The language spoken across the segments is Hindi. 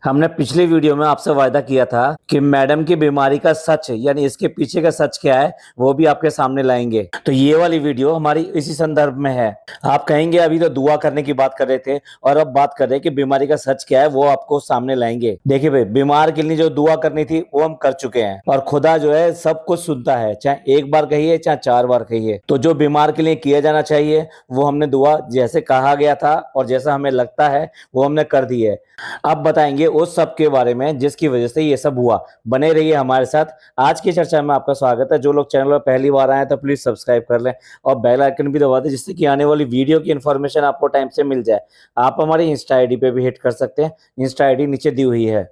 हमने पिछली वीडियो में आपसे वायदा किया था कि मैडम की बीमारी का सच यानी इसके पीछे का सच क्या है वो भी आपके सामने लाएंगे। तो ये वाली वीडियो हमारी इसी संदर्भ में है। आप कहेंगे अभी तो दुआ करने की बात कर रहे थे और अब बात कर रहे हैं कि बीमारी का सच क्या है, वो आपको सामने लाएंगे। देखिए भाई, बीमार के लिए जो दुआ करनी थी वो हम कर चुके हैं और खुदा जो है सब कुछ सुनता है, चाहे एक बार कहिए चाहे 4 बार कहिए। तो जो बीमार के लिए किया जाना चाहिए वो हमने दुआ जैसे कहा गया था और जैसा हमें लगता है वो हमने कर दी है। अब बताएंगे उस सब के बारे में जिसकी वजह से ये सब हुआ। बने रहिए हमारे साथ। आज की चर्चा में आपका स्वागत है। जो लोग चैनल पर पहली बार आए तो प्लीज सब्सक्राइब कर लें और बेल आइकन भी दबा दें जिससे कि आने वाली वीडियो की इन्फॉर्मेशन आपको टाइम से मिल जाए। आप हमारी इंस्टा आईडी पे भी हिट कर सकते हैं। इंस्टा आईडी नीचे दी हुई है।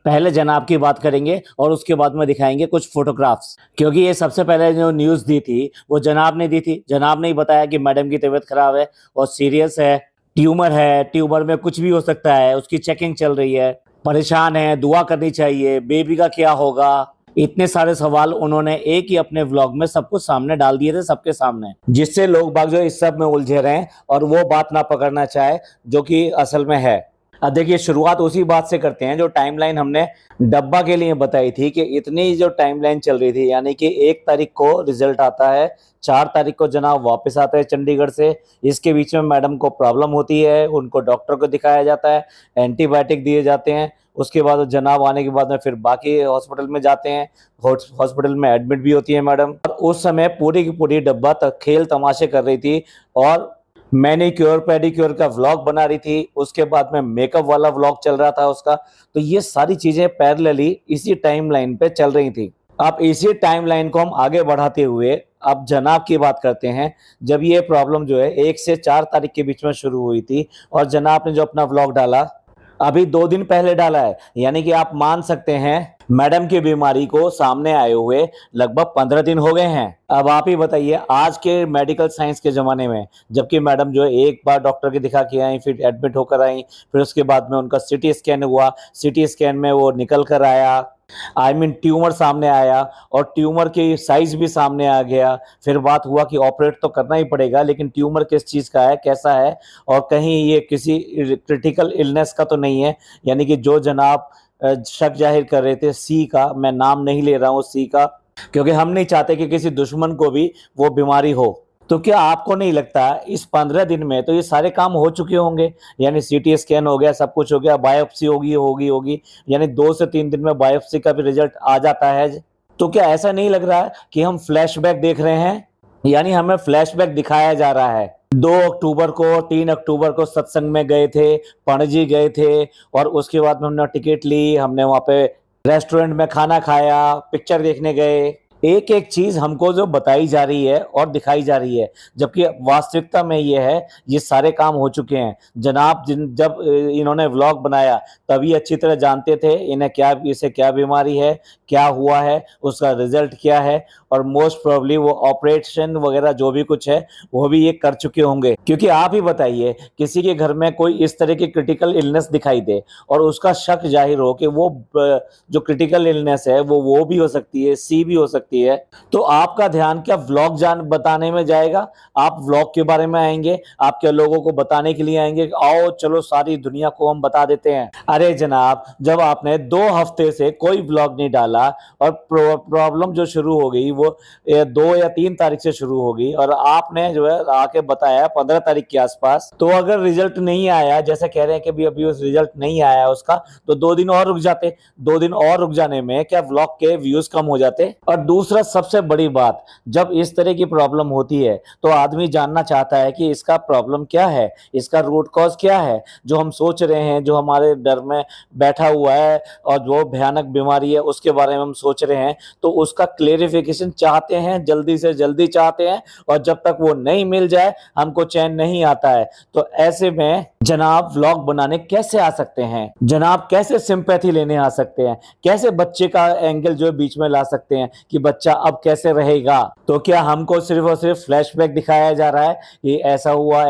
पहले जनाब की बात करेंगे और उसके बाद में दिखाएंगे कुछ फोटोग्राफ्स, क्योंकि ये सबसे पहले जो न्यूज दी थी वो जनाब ने दी थी। जनाब ने ही बताया कि मैडम की तबीयत खराब है और सीरियस है, ट्यूमर है, ट्यूमर में कुछ भी हो सकता है, उसकी चेकिंग चल रही है, परेशान है, दुआ करनी चाहिए, बेबी का क्या होगा। इतने सारे सवाल उन्होंने एक ही अपने व्लॉग में सब कुछ सामने डाल दिए थे सबके सामने, जिससे लोग बाग जो इस सब में उलझे रहे और वो बात ना पकड़ना चाहे जो कि असल में है। अब देखिए, शुरुआत उसी बात से करते हैं जो टाइमलाइन हमने डब्बा के लिए बताई थी कि इतनी जो टाइमलाइन चल रही थी, यानी कि 1 तारीख को रिजल्ट आता है, 4 तारीख को जनाब वापस आते हैं चंडीगढ़ से। इसके बीच में मैडम को प्रॉब्लम होती है, उनको डॉक्टर को दिखाया जाता है, एंटीबायोटिक दिए जाते हैं। उसके बाद जनाब आने के बाद में फिर बाकी हॉस्पिटल में जाते हैं, हॉस्पिटल में एडमिट भी होती है मैडम। और उस समय पूरी की पूरी डब्बा तक खेल तमाशे कर रही थी और मैनीक्योर पेडिक्योर का व्लॉग बना रही थी। उसके बाद में मेकअप वाला व्लॉग चल रहा था उसका। तो ये सारी चीजें पैरेलली इसी टाइमलाइन पे चल रही थी। अब इसी टाइमलाइन को हम आगे बढ़ाते हुए अब जनाब की बात करते हैं। जब ये प्रॉब्लम जो है 1 से 4 तारीख के बीच में शुरू हुई थी और जनाब ने जो अपना व्लॉग डाला अभी 2 दिन पहले डाला है, यानी कि आप मान सकते हैं मैडम की बीमारी को सामने आए हुए लगभग 15 दिन हो गए हैं। अब आप ही बताइए, आज के मेडिकल साइंस के जमाने में जबकि मैडम जो है एक बार डॉक्टर के दिखा के आई, फिर एडमिट होकर आई, फिर उसके बाद में उनका सिटी स्कैन हुआ, सिटी स्कैन में वो निकल कर आया, ट्यूमर सामने आया और ट्यूमर की साइज भी सामने आ गया। फिर बात हुआ कि ऑपरेट तो करना ही पड़ेगा, लेकिन ट्यूमर किस चीज़ का है, कैसा है और कहीं ये किसी क्रिटिकल इलनेस का तो नहीं है। यानी कि जो जनाब शक जाहिर कर रहे थे सी का, मैं नाम नहीं ले रहा हूँ सी का, क्योंकि हम नहीं चाहते कि किसी दुश्मन को भी वो बीमारी हो। तो क्या आपको नहीं लगता इस 15 दिन में तो ये सारे काम हो चुके होंगे? यानी सीटी स्कैन हो गया, सब कुछ हो गया, बायोप्सी होगी, यानी 2 से 3 दिन में बायोप्सी का भी रिजल्ट आ जाता है। तो क्या ऐसा नहीं लग रहा है कि हम फ्लैशबैक देख रहे हैं? यानी हमें फ्लैशबैक दिखाया जा रहा है। 2 अक्टूबर को, 3 अक्टूबर को सत्संग में गए थे, पणजी गए थे और उसके बाद में हमने टिकट ली, हमने वहां पे रेस्टोरेंट में खाना खाया, पिक्चर देखने गए। एक एक चीज हमको जो बताई जा रही है और दिखाई जा रही है, जबकि वास्तविकता में ये है ये सारे काम हो चुके हैं। जनाब जब इन्होंने व्लॉग बनाया तभी अच्छी तरह जानते थे इन्हें क्या, इसे क्या बीमारी है, क्या हुआ है, उसका रिजल्ट क्या है और मोस्ट प्रोबेबली वो ऑपरेशन वगैरह जो भी कुछ है वो भी ये कर चुके होंगे। क्योंकि आप ही बताइए, किसी के घर में कोई इस तरह की क्रिटिकल इलनेस दिखाई दे और उसका शक जाहिर हो कि वो जो क्रिटिकल इलनेस है वो भी हो सकती है, सी भी हो सकती है, तो आपका ध्यान क्या व्लॉग बताने में जाएगा? आप व्लॉग के बारे में आएंगे, आप क्या लोगों को बताने के लिए आएंगे आओ चलो सारी दुनिया को हम बता देते हैं? अरे जनाब, जब आपने 2 हफ्ते से कोई व्लॉग नहीं डाला और प्रॉब्लम जो शुरू हो गई वो 2 या 3 तारीख से शुरू हो गई और आपने जो है आके बताया 15 तारीख के आसपास, तो अगर रिजल्ट नहीं आया, जैसे कह रहे हैं कि अभी उस रिजल्ट नहीं आया उसका, तो 2 दिन और रुक जाते। 2 दिन और रुक जाने में क्या व्लॉग के व्यूज कम हो जाते? और दूसरा सबसे बड़ी बात, जब इस तरह की प्रॉब्लम होती है तो आदमी जानना चाहता है कि इसका प्रॉब्लम क्या है, इसका रूट कॉज क्या है। जो हम सोच रहे हैं, जो हमारे डर में बैठा हुआ है और जो भयानक बीमारी है उसके बारे में हम सोच रहे हैं, तो उसका क्लेरिफिकेशन चाहते हैं, जल्दी से जल्दी चाहते हैं और जब तक वो नहीं मिल जाए हमको चैन नहीं आता है। तो ऐसे में जनाब व्लॉग बनाने कैसे आ सकते हैं? जनाब कैसे सिंपैथी लेने आ सकते हैं? कैसे बच्चे का एंगल जो है बीच में ला सकते हैं कि बच्चा अब कैसे रहेगा। तो क्या हमको सिर्फ और सिर्फ फ्लैशबैक दिखाया जा रहा है, ये ऐसा हुआ,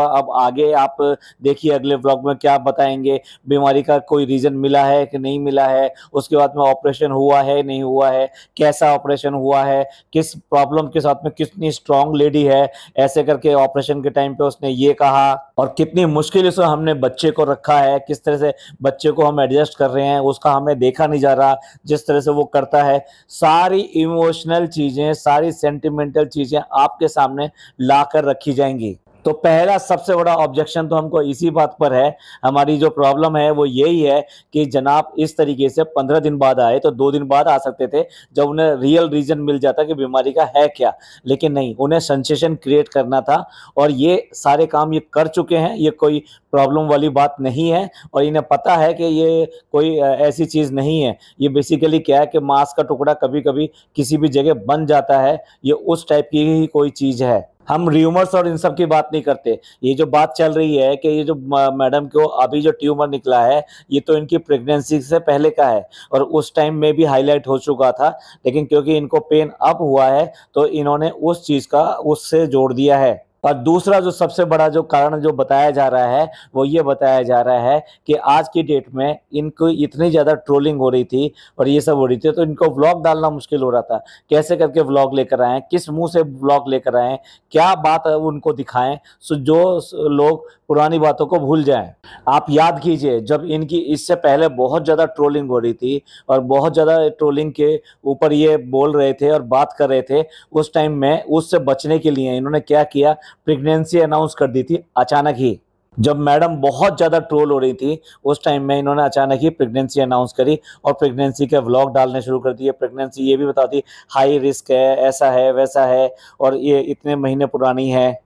अब आगे आप देखिए अगले व्लॉग में क्या बताएंगे, बीमारी का कोई रीजन मिला है कि नहीं मिला है, उसके बाद में ऑपरेशन हुआ है नहीं हुआ है, कैसा ऑपरेशन हुआ है, किस प्रॉब्लम के साथ में कितनी स्ट्रांग लेडी है, ऐसे करके ऑपरेशन के टाइम पे उसने ये कहा, और कितनी मुश्किल से हमने बच्चे को रखा है, किस तरह से बच्चे को हम एडजस्ट कर रहे हैं, उसका हमें देखा नहीं जा रहा, जिस तरह से वो करता है, सारी इमोशनल चीजें, सारी सेंटिमेंटल चीजें आपके सामने लाकर रखी जाएंगी। तो पहला सबसे बड़ा ऑब्जेक्शन तो हमको इसी बात पर है, हमारी जो प्रॉब्लम है वो यही है कि जनाब इस तरीके से 15 दिन बाद आए तो 2 दिन बाद आ सकते थे, जब उन्हें रियल रीजन मिल जाता कि बीमारी का है क्या, लेकिन नहीं, उन्हें सेंसेशन क्रिएट करना था, और ये सारे काम ये कर चुके हैं, ये कोई प्रॉब्लम वाली बात नहीं है, और इन्हें पता है कि ये कोई ऐसी चीज़ नहीं है, ये बेसिकली क्या है कि मांस का टुकड़ा कभी कभी किसी भी जगह बन जाता है, ये उस टाइप की ही कोई चीज़ है। हम र्यूमर्स और इन सब की बात नहीं करते, ये जो बात चल रही है कि ये जो मैडम को अभी जो ट्यूमर निकला है, ये तो इनकी प्रेगनेंसी से पहले का है, और उस टाइम में भी हाईलाइट हो चुका था, लेकिन क्योंकि इनको पेन अब हुआ है तो इन्होंने उस चीज़ का उससे जोड़ दिया है। और दूसरा जो सबसे बड़ा जो कारण जो बताया जा रहा है वो ये बताया जा रहा है कि आज की डेट में इनको इतनी ज़्यादा ट्रोलिंग हो रही थी और ये सब हो रही थी, तो इनको व्लॉग डालना मुश्किल हो रहा था, कैसे करके व्लॉग लेकर आएँ, किस मुंह से व्लॉग लेकर आएँ, क्या बात उनको दिखाएं सो जो लोग पुरानी बातों को भूल जाएं। आप याद कीजिए जब इनकी इससे पहले बहुत ज़्यादा ट्रोलिंग हो रही थी और बहुत ज़्यादा ट्रोलिंग के ऊपर ये बोल रहे थे और बात कर रहे थे, उस टाइम में उससे बचने के लिए इन्होंने क्या किया, प्रेगनेंसी अनाउंस कर दी थी अचानक ही। जब मैडम बहुत ज़्यादा ट्रोल हो रही थी उस टाइम में इन्होंने अचानक ही प्रेगनेंसी अनाउंस करी और प्रेगनेंसी के व्लॉग डालने शुरू कर दिए। प्रेगनेंसी ये भी बताती हाई रिस्क है, ऐसा है वैसा है, और ये इतने महीने पुरानी है।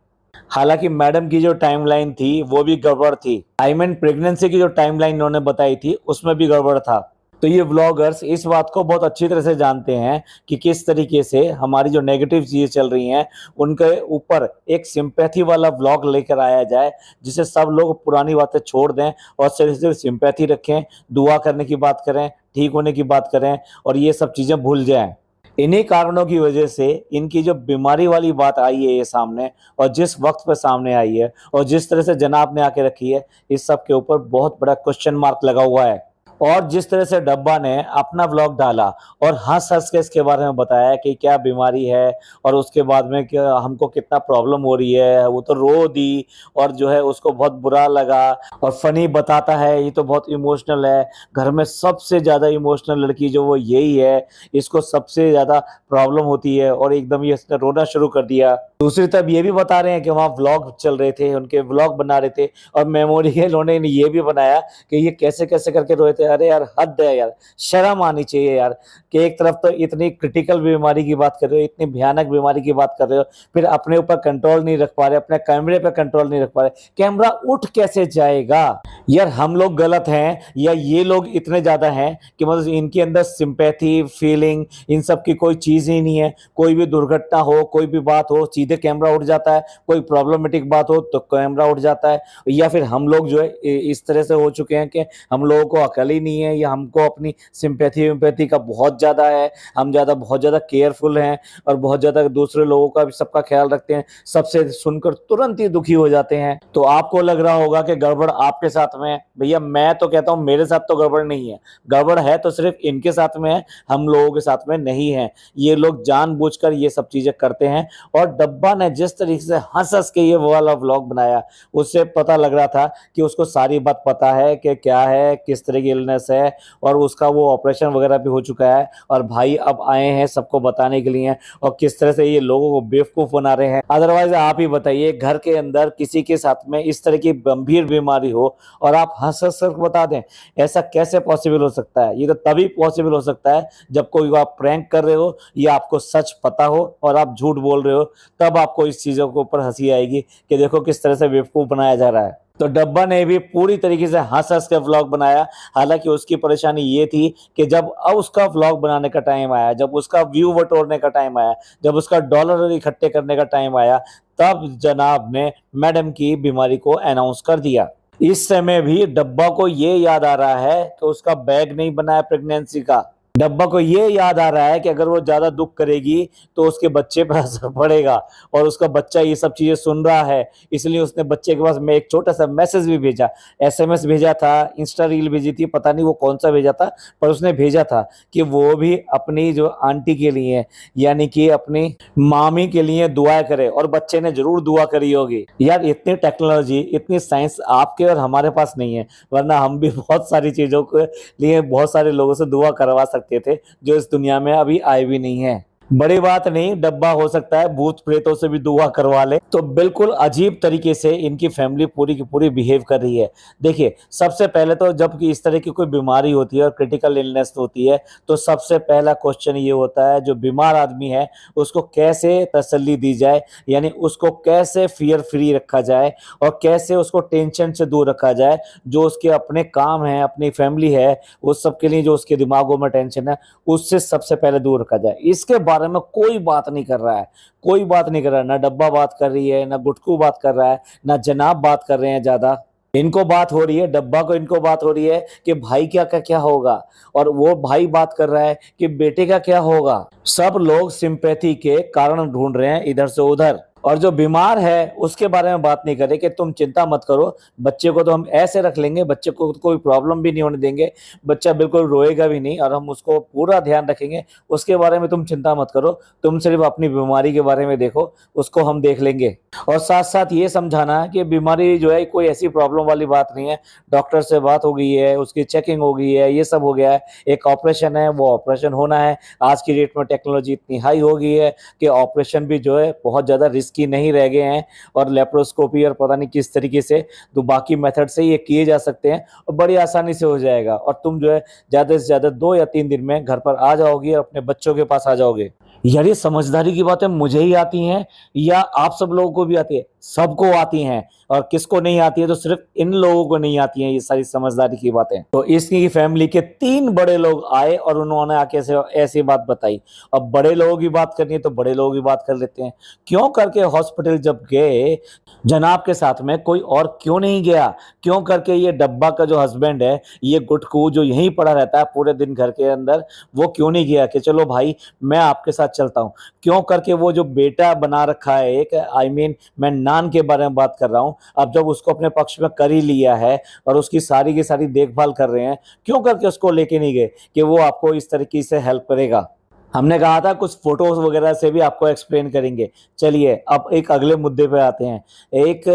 हालांकि मैडम की जो टाइमलाइन थी वो भी गड़बड़ थी, आई मीन प्रेगनेंसी की जो टाइमलाइन इन्होंने बताई थी उसमें भी गड़बड़ था। तो ये व्लॉगर्स इस बात को बहुत अच्छी तरह से जानते हैं कि किस तरीके से हमारी जो नेगेटिव चीज़ें चल रही हैं उनके ऊपर एक सिंपैथी वाला व्लॉग लेकर आया जाए, जिससे सब लोग पुरानी बातें छोड़ दें और सिर्फ सिंपैथी रखें, दुआ करने की बात करें, ठीक होने की बात करें, और ये सब चीज़ें भूल जाएं। इन्हीं कारणों की वजह से इनकी जो बीमारी वाली बात आई है ये सामने, और जिस वक्त पर सामने आई है और जिस तरह से जनाब ने आके रखी है, इस सब के ऊपर बहुत बड़ा क्वेश्चन मार्क लगा हुआ है। और जिस तरह से डब्बा ने अपना व्लॉग डाला और हंस हंस के इसके बारे में बताया कि क्या बीमारी है और उसके बाद में क्या हमको कितना प्रॉब्लम हो रही है, वो तो रो दी और जो है उसको बहुत बुरा लगा, और फनी बताता है ये तो बहुत इमोशनल है, घर में सबसे ज़्यादा इमोशनल लड़की जो वो यही है, इसको सबसे ज़्यादा प्रॉब्लम होती है, और एकदम ये इसने रोना शुरू कर दिया। दूसरी तरफ ये भी बता रहे हैं कि वहाँ व्लॉग चल रहे थे, उनके व्लॉग बना रहे थे, और मेमोरियल उन्होंने ये भी बनाया कि ये कैसे कैसे करके रोए थे। अरे यार हद है यार, शर्म आनी चाहिए यार, कि एक तरफ तो इतनी क्रिटिकल बीमारी की बात कर रहे हो, इतनी भयानक बीमारी की बात कर रहे हो, फिर अपने ऊपर कंट्रोल नहीं रख पा रहे, अपने कैमरे पे कंट्रोल नहीं रख पा रहे, कैमरा उठ कैसे जाएगा। यार हम लोग गलत हैं या ये लोग इतने ज्यादा हैं कि मतलब इनके अंदर सिंपैथी फीलिंग इन सब की कोई चीज ही नहीं है। कोई भी दुर्घटना हो, कोई भी बात हो, सीधे कैमरा उठ जाता है, कोई प्रॉब्लमेटिक बात हो तो कैमरा उठ जाता है, या फिर हम लोग जो है इस तरह से हो चुके हैं कि हम लोगों को अकल ही नहीं है, या हमको अपनी सिंपैथी विम्पैथी का बहुत ज्यादा है, हम ज्यादा बहुत ज्यादा केयरफुल हैं और बहुत ज्यादा दूसरे लोगों का भी सबका ख्याल रखते हैं, सबसे सुनकर तुरंत ही दुखी हो जाते हैं। तो आपको लग रहा होगा कि गड़बड़ आपके साथ में है, भैया मैं तो कहता हूं मेरे साथ तो गड़बड़ नहीं है, गड़बड़ है तो सिर्फ इनके साथ में है, हम लोगों के साथ में नहीं है। ये लोग जानबूझकर ये सब चीजें करते हैं, और डब्बा ने जिस तरीके से हंस हंस के ये वाला व्लॉग बनाया उससे पता लग रहा था कि उसको सारी बात पता है कि क्या है, किस तरह की इलनेस है, और उसका वो ऑपरेशन वगैरह भी हो चुका है, और भाई अब आए हैं सबको बताने के लिए, और किस तरह से ये लोगों को बेवकूफ बना रहे हैं। अदरवाइज आप ही बताइए, घर के अंदर किसी के साथ में इस तरह की गंभीर बीमारी हो और आप हंस हंस कर बता दें, ऐसा कैसे पॉसिबल हो सकता है। ये तो तभी पॉसिबल हो सकता है जब कोई आप प्रैंक कर रहे हो या आपको सच पता हो और आप झूठ बोल रहे हो, तब आपको इस चीजों के ऊपर हंसी आएगी कि देखो किस तरह से बेवकूफ बनाया जा रहा है। तो डब्बा ने भी पूरी तरीके से हंस हंस के व्लॉग बनाया। हालांकि उसकी परेशानी ये थी कि जब अब उसका व्लॉग बनाने का टाइम आया, जब उसका व्यू बटोरने का टाइम आया, जब उसका डॉलर इकट्ठे करने का टाइम आया, तब जनाब ने मैडम की बीमारी को अनाउंस कर दिया। इस समय भी डब्बा को ये याद आ रहा है कि उसका बैग नहीं बनाया प्रेगनेंसी का, डब्बा को ये याद आ रहा है कि अगर वो ज्यादा दुख करेगी तो उसके बच्चे पर असर पड़ेगा, और उसका बच्चा ये सब चीजें सुन रहा है, इसलिए उसने बच्चे के पास में एक छोटा सा मैसेज भी भेजा, एसएमएस भेजा था, इंस्टा रील भेजी थी, पता नहीं वो कौन सा भेजा था, पर उसने भेजा था कि वो भी अपनी जो आंटी के लिए, यानी कि अपनी मामी के लिए दुआ करे, और बच्चे ने जरूर दुआ करी होगी। यार इतनी टेक्नोलॉजी, इतनी साइंस आपके और हमारे पास नहीं है, वरना हम भी बहुत सारी चीजों के लिए बहुत सारे लोगों से दुआ करवा सकते थे जो इस दुनिया में अभी आए भी नहीं है। बड़ी बात नहीं, डब्बा हो सकता है भूत प्रेतों से भी दुआ करवा ले। तो बिल्कुल अजीब तरीके से इनकी फैमिली पूरी की पूरी बिहेव कर रही है। देखिए, सबसे पहले तो जब कि इस तरह की कोई बीमारी होती है और क्रिटिकल इलनेस होती है, तो सबसे पहला क्वेश्चन ये होता है जो बीमार आदमी है उसको कैसे तसल्ली दी जाए, यानी उसको कैसे फियर फ्री रखा जाए और कैसे उसको टेंशन से दूर रखा जाए। जो उसके अपने काम है, अपनी फैमिली है, उस सब के लिए जो उसके दिमागों में टेंशन है, उससे सबसे पहले दूर रखा जाए। इसके बारे में कोई बात नहीं कर रहा है, कोई बात नहीं कर रहा है। ना डब्बा बात कर रही है, ना गुटकू बात कर रहा है, ना जनाब बात कर रहे हैं ज्यादा। इनको बात हो रही है, डब्बा को इनको बात हो रही है कि भाई क्या क्या क्या होगा, और वो भाई बात कर रहा है कि बेटे का क्या होगा। सब लोग सिंपैथी के कारण ढूंढ रहे हैं इधर से उधर, और जो बीमार है उसके बारे में बात नहीं कर रहे कि तुम चिंता मत करो, बच्चे को तो हम ऐसे रख लेंगे, बच्चे को कोई प्रॉब्लम भी नहीं होने देंगे, बच्चा बिल्कुल रोएगा भी नहीं, और हम उसको पूरा ध्यान रखेंगे, उसके बारे में तुम चिंता मत करो, तुम सिर्फ अपनी बीमारी के बारे में देखो, उसको हम देख लेंगे। और साथ साथ ये समझाना है कि बीमारी जो है कोई ऐसी प्रॉब्लम वाली बात नहीं है, डॉक्टर से बात हो गई है, उसकी चेकिंग हो गई है, ये सब हो गया है, एक ऑपरेशन है, वो ऑपरेशन होना है। आज की डेट में टेक्नोलॉजी इतनी हाई हो गई है कि ऑपरेशन भी जो है बहुत ज़्यादा रिस्की नहीं रह गए हैं, और लेप्रोस्कोपी और पता नहीं किस तरीके से तो बाकी मेथड से ये किए जा सकते हैं, और बड़ी आसानी से हो जाएगा, और तुम जो है ज़्यादा से ज़्यादा 2 या 3 दिन में घर पर आ जाओगे और अपने बच्चों के पास आ जाओगे। यार ये समझदारी की बातें मुझे ही आती हैं या आप सब लोगों को भी आती है? सबको आती हैं, और किसको नहीं आती है तो सिर्फ इन लोगों को नहीं आती हैं ये सारी समझदारी की बातें। तो इसकी फैमिली के 3 बड़े लोग आए और उन्होंने आके ऐसी बात बताई। अब बड़े लोगों की बात करनी है तो बड़े लोगों की बात कर लेते हैं। क्यों करके हॉस्पिटल जब गए जनाब के साथ में कोई और क्यों नहीं गया? क्यों करके ये डब्बा का जो हस्बैंड है, ये गुटकू जो यहीं पड़ा रहता है पूरे दिन घर के अंदर, वो क्यों नहीं गया कि चलो भाई मैं आपके साथ चलता हूँ? क्यों करके वो जो बेटा बना रखा है एक, मैं नान के बारे में बात कर रहा हूँ, अब जब उसको अपने पक्ष में कर ही लिया है और उसकी सारी की सारी देखभाल कर रहे हैं, क्यों करके उसको लेके नहीं गए कि वो आपको इस तरीके से हेल्प करेगा? हमने कहा था कुछ फोटोज वगैरह से भी आपको एक्सप्लेन करेंगे। चलिए अब एक अगले मुद्दे पे आते हैं। एक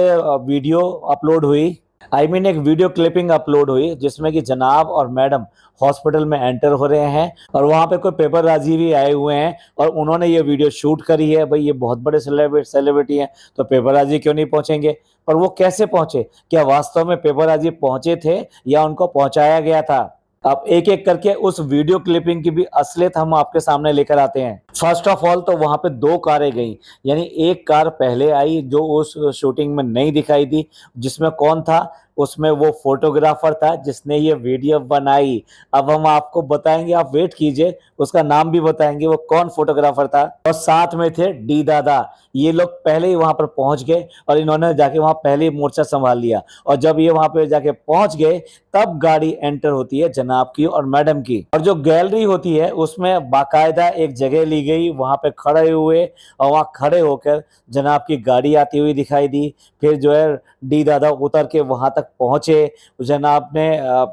वीडियो अपलोड हुई, एक वीडियो क्लिपिंग अपलोड हुई जिसमें कि जनाब और मैडम हॉस्पिटल में एंटर हो रहे हैं, और वहां पे कोई पेपरराजी भी आए हुए हैं, और उन्होंने ये वीडियो शूट करी है। भाई ये बहुत बड़े सेलिब्रिटी हैं, तो पेपरराजी क्यों नहीं पहुंचेंगे? पर वो कैसे पहुंचे? क्या वास्तव में पेपरराजी पहुंचे थे या उनको पहुंचाया गया था? अब एक एक करके उस वीडियो क्लिपिंग की भी असलियत हम आपके सामने लेकर आते हैं। फर्स्ट ऑफ ऑल तो वहां पे 2 कारें गई, यानी एक कार पहले आई जो उस शूटिंग में नहीं दिखाई दी, जिसमें कौन था? उसमें वो फोटोग्राफर था जिसने ये वीडियो बनाई। अब हम आपको बताएंगे, आप वेट कीजिए, उसका नाम भी बताएंगे वो कौन फोटोग्राफर था। और साथ में थे डी दादा। ये लोग पहले ही वहां पर पहुंच गए और इन्होंने जाके वहां पहले ही मोर्चा संभाल लिया, और जब ये वहां पे जाके पहुंच गए तब गाड़ी एंटर होती है जनाब की और मैडम की। और जो गैलरी होती है उसमें बाकायदा एक जगह ली गई, वहां पे खड़े हुए और वहां खड़े होकर जनाब की गाड़ी आती हुई दिखाई दी। फिर जो है डी दादा उतर के वहां तक पहुंचे, जनाब ने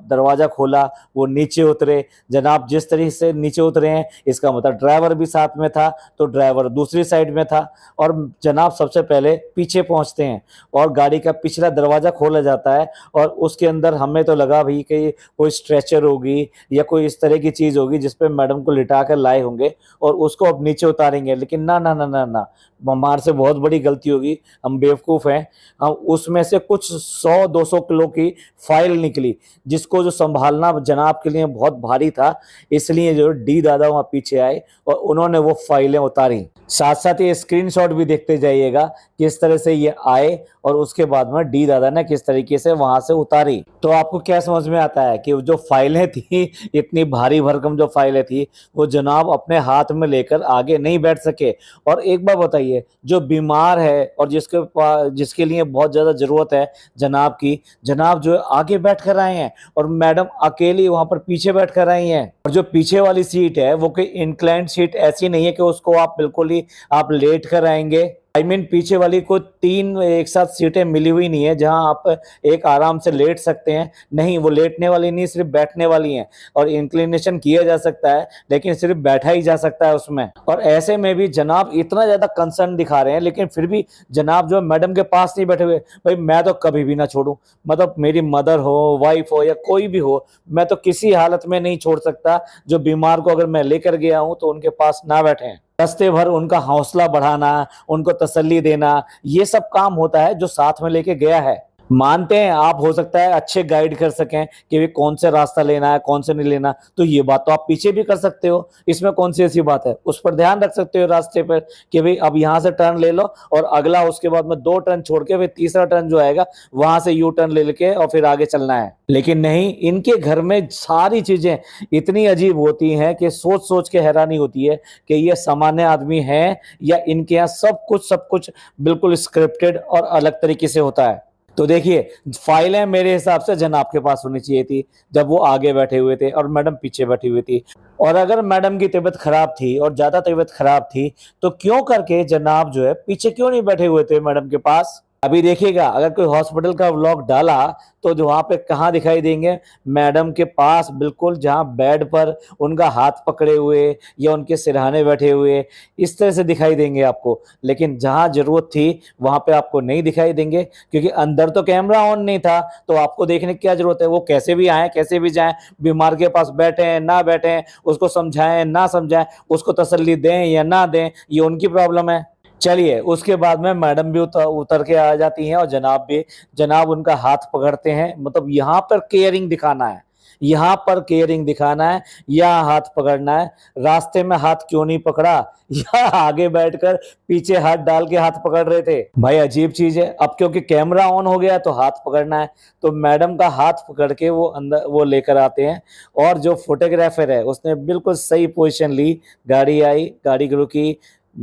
दरवाजा खोला, वो नीचे उतरे। जनाब जिस तरीके से नीचे उतरे हैं इसका मतलब ड्राइवर भी साथ में था, तो ड्राइवर दूसरी साइड में था, और जनाब सबसे पहले पीछे पहुंचते हैं और गाड़ी का पिछला दरवाजा खोला जाता है, और उसके अंदर हमें तो लगा भाई कि कोई स्ट्रेचर होगी या कोई इस तरह की चीज होगी जिसपे मैडम को लिटा कर लाए होंगे और उसको अब नीचे उतारेंगे। लेकिन ना ना ना ना ना, हमारे से बहुत बड़ी गलती होगी, हम बेवकूफ हैं। हम उसमें से कुछ 100-200 किलो की फाइल निकली जिसको जो संभालना जनाब के लिए बहुत भारी था, इसलिए जो डी दादा वहां पीछे आए और उन्होंने वो फाइलें उतारी। साथ साथ ये स्क्रीनशॉट भी देखते जाइएगा किस तरह से ये आए और उसके बाद में डी दादा ने किस तरीके से वहां से उतारी। तो आपको क्या समझ में आता है कि जो फाइलें थी, इतनी भारी भरकम जो फाइलें थी, वो जनाब अपने हाथ में लेकर लेकर आगे नहीं बैठ सके। और एक बात बताइए, जो बीमार है और जिसके लिए बहुत ज्यादा जरूरत है जनाब की, जनाब जो है आगे बैठ कर आए हैं और मैडम अकेली वहां पर पीछे बैठ कर आई हैं। और जो पीछे वाली सीट है वो कोई इंक्लाइंड सीट ऐसी नहीं है कि उसको आप बिल्कुल ही आप लेट कर आएंगे। पीछे वाली को 3 एक साथ सीटें मिली हुई नहीं है जहां आप एक आराम से लेट सकते हैं। नहीं, वो लेटने वाली नहीं, सिर्फ बैठने वाली हैं। और इंक्लिनेशन किया जा सकता है लेकिन सिर्फ बैठा ही जा सकता है उसमें। और ऐसे में भी जनाब इतना ज्यादा कंसर्न दिखा रहे हैं, लेकिन फिर भी जनाब जो है मैडम के पास नहीं बैठे हुए। भाई मैं तो कभी भी ना छोड़ूं, मतलब मेरी मदर हो, वाइफ हो या कोई भी हो, मैं तो किसी हालत में नहीं छोड़ सकता। जो बीमार को अगर मैं लेकर गया हूं तो उनके पास ना बैठे। रास्ते भर उनका हौसला बढ़ाना, उनको तसल्ली देना, ये सब काम होता है जो साथ में लेके गया है। मानते हैं आप हो सकता है अच्छे गाइड कर सकें कि भी कौन से रास्ता लेना है कौन से नहीं लेना, तो ये बात तो आप पीछे भी कर सकते हो, इसमें कौन सी ऐसी बात है। उस पर ध्यान रख सकते हो रास्ते पर कि भाई अब यहाँ से टर्न ले लो और अगला उसके बाद में 2 टर्न छोड़ के फिर तीसरा टर्न जो आएगा वहां से यू टर्न ले लेके और फिर आगे चलना है। लेकिन नहीं, इनके घर में सारी चीजें इतनी अजीब होती हैं कि सोच सोच के हैरानी होती है कि ये सामान्य आदमी है या इनके यहाँ सब कुछ बिल्कुल स्क्रिप्टेड और अलग तरीके से होता है। तो देखिए, फाइलें मेरे हिसाब से जनाब के पास होनी चाहिए थी जब वो आगे बैठे हुए थे और मैडम पीछे बैठी हुई थी। और अगर मैडम की तबीयत खराब थी और ज्यादा तबीयत खराब थी तो क्यों करके जनाब जो है पीछे क्यों नहीं बैठे हुए थे मैडम के पास। अभी देखिएगा, अगर कोई हॉस्पिटल का व्लॉग डाला तो जो वहां पे कहाँ दिखाई देंगे, मैडम के पास बिल्कुल जहां बेड पर उनका हाथ पकड़े हुए या उनके सिरहाने बैठे हुए, इस तरह से दिखाई देंगे आपको। लेकिन जहां जरूरत थी वहां पे आपको नहीं दिखाई देंगे, क्योंकि अंदर तो कैमरा ऑन नहीं था, तो आपको देखने की क्या जरूरत है। वो कैसे भी आए कैसे भी जाएं, बीमार के पास बैठे हैं ना बैठे, उसको समझाएं ना समझाएं, उसको तसल्ली दें या ना दें, ये उनकी प्रॉब्लम है। चलिए, उसके बाद में मैडम भी उतर के आ जाती हैं और जनाब भी, जनाब उनका हाथ पकड़ते हैं। मतलब यहाँ पर केयरिंग दिखाना है, यहाँ पर केयरिंग दिखाना है या हाथ पकड़ना है। रास्ते में हाथ क्यों नहीं पकड़ा, या आगे बैठकर पीछे हाथ डाल के हाथ पकड़ रहे थे। भाई अजीब चीज है। अब क्योंकि कैमरा ऑन हो गया तो हाथ पकड़ना है, तो मैडम का हाथ पकड़ के वो अंदर वो लेकर आते हैं। और जो फोटोग्राफर है उसने बिल्कुल सही पोजीशन ली, गाड़ी आई, गाड़ी रुकी,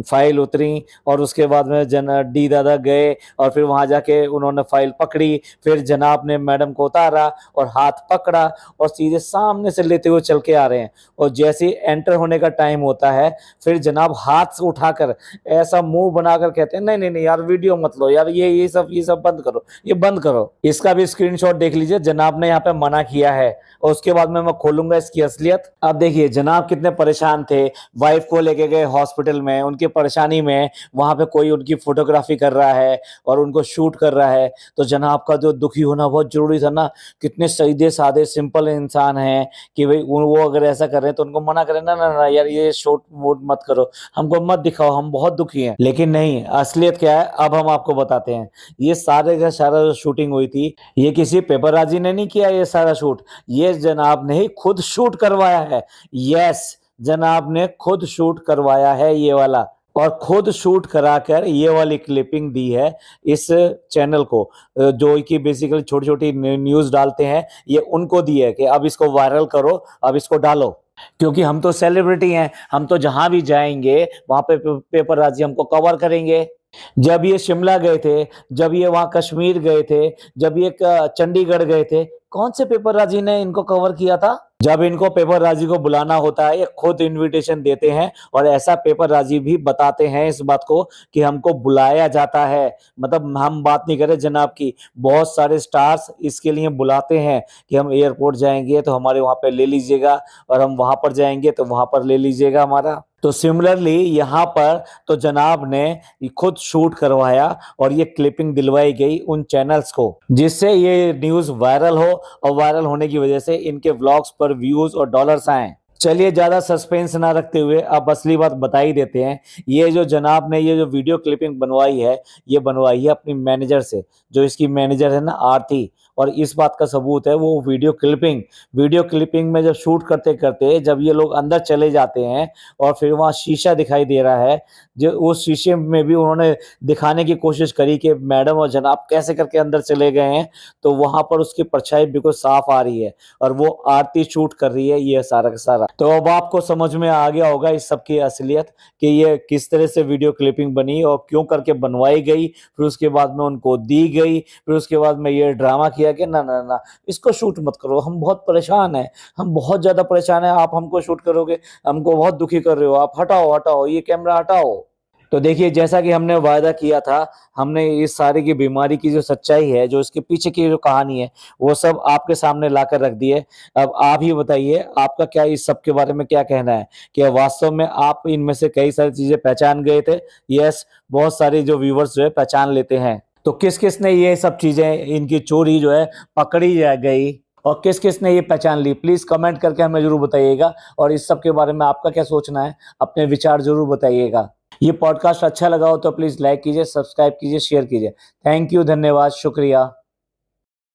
फाइल उतरी और उसके बाद में डी दादा गए और फिर वहां जाके उन्होंने फाइल पकड़ी। फिर जनाब ने मैडम को उतारा और हाथ पकड़ा और सीधे सामने से लेते हुए चल के आ रहे हैं। और जैसे एंटर होने का टाइम होता है फिर जनाब हाथ से उठाकर ऐसा मुंह बनाकर कहते हैं, नहीं नहीं नहीं यार वीडियो मत लो यार, ये सब बंद करो, ये बंद करो। इसका भी स्क्रीनशॉट देख लीजिए, जनाब ने यहाँ पे मना किया है। और उसके बाद में मैं खोलूंगा इसकी असलियत। अब देखिए जनाब कितने परेशान थे, वाइफ को लेके गए हॉस्पिटल में, उनकी परेशानी में वहां पे कोई उनकी फोटोग्राफी कर रहा है और उनको शूट कर रहा है। तो जनाब का जो दुखी होना बहुत जरूरी था ना, कितने सीधे साधे सिंपल इंसान हैं कि भाई वो अगर ऐसा कर रहे हैं तो उनको मना करें, ना ना ना यार ये शूट वूट मत करो, हमको मत दिखाओ, हम बहुत दुखी हैं। लेकिन नहीं, असलियत क्या है अब हम आपको बताते हैं। ये सारे का सारा जो शूटिंग हुई थी ये किसी पेपरराजी ने नहीं किया, ये सारा शूट ये जनाब ने ही खुद शूट करवाया है। यस, जनाब ने खुद शूट करवाया है ये वाला, और खुद शूट कराकर ये वाली क्लिपिंग दी है इस चैनल को, जो कि बेसिकली छोटी छोटी न्यूज डालते हैं, ये उनको दी है कि अब इसको वायरल करो, अब इसको डालो। क्योंकि हम तो सेलिब्रिटी हैं, हम तो जहां भी जाएंगे वहां पे पेपरराजी हमको कवर करेंगे। जब ये शिमला गए थे, जब ये वहां कश्मीर गए थे, जब ये चंडीगढ़ गए थे, कौन से पेपरराजी ने इनको कवर किया था। जब इनको पेपरराजी को बुलाना होता है ये खुद इनविटेशन देते हैं और ऐसा पेपरराजी भी बताते हैं इस बात को कि हमको बुलाया जाता है। मतलब हम बात नहीं करें जनाब की, बहुत सारे स्टार्स इसके लिए बुलाते हैं कि हम एयरपोर्ट जाएंगे तो हमारे वहां पे ले लीजिएगा, और हम वहां पर जाएंगे तो वहां पर ले लीजिएगा हमारा। तो सिमिलरली यहाँ पर तो जनाब ने खुद शूट करवाया और ये क्लिपिंग दिलवाई गई उन चैनल्स को, जिससे ये न्यूज वायरल हो और वायरल होने की वजह से इनके व्लॉग्स पर व्यूज और डॉलर्स आए। चलिए ज्यादा सस्पेंस ना रखते हुए अब असली बात बता ही देते हैं। ये जो जनाब ने ये जो वीडियो क्लिपिंग बनवाई है ये बनवाई है अपनी मैनेजर से। जो इसकी मैनेजर है ना आरती, और इस बात का सबूत है वो वीडियो क्लिपिंग में जब शूट करते करते जब ये लोग अंदर चले जाते हैं और फिर वहाँ शीशा दिखाई दे रहा है, जो उस शीशे में भी उन्होंने दिखाने की कोशिश करी कि मैडम और जनाब कैसे करके अंदर चले गए हैं, तो वहां पर उसकी परछाई बिल्कुल साफ आ रही है और वो आरती शूट कर रही है ये सारा का सारा। तो अब आपको समझ में आ गया होगा इस सब की असलियत कि ये किस तरह से वीडियो क्लिपिंग बनी और क्यों करके बनवाई गई, फिर उसके बाद में उनको दी गई, फिर उसके बाद में ये ड्रामा किया कि ना ना ना इसको शूट मत करो, हम बहुत परेशान हैं, हम बहुत ज्यादा परेशान हैं, आप हमको शूट करोगे, हमको बहुत दुखी कर रहे हो, आप हटाओ हटाओ ये कैमरा हटाओ। तो देखिए जैसा कि हमने वायदा किया था, हमने इस सारी की बीमारी की जो सच्चाई है, जो इसके पीछे की जो कहानी है, वो सब आपके सामने लाकर रख दी है। अब आप ही बताइए आपका क्या इस सब के बारे में क्या कहना है, कि वास्तव में आप इनमें से कई सारी चीजें पहचान गए थे? यस, बहुत सारे जो व्यूवर्स जो है पहचान लेते हैं। तो किस किस ने ये सब चीजें इनकी चोरी जो है पकड़ी जा गई और किस किस ने ये पहचान ली, प्लीज कमेंट करके हमें जरूर बताइएगा। और इस सब के बारे में आपका क्या सोचना है, अपने विचार जरूर बताइएगा। ये पॉडकास्ट अच्छा लगा हो तो प्लीज लाइक कीजिए, सब्सक्राइब कीजिए, शेयर कीजिए। थैंक यू, धन्यवाद, शुक्रिया।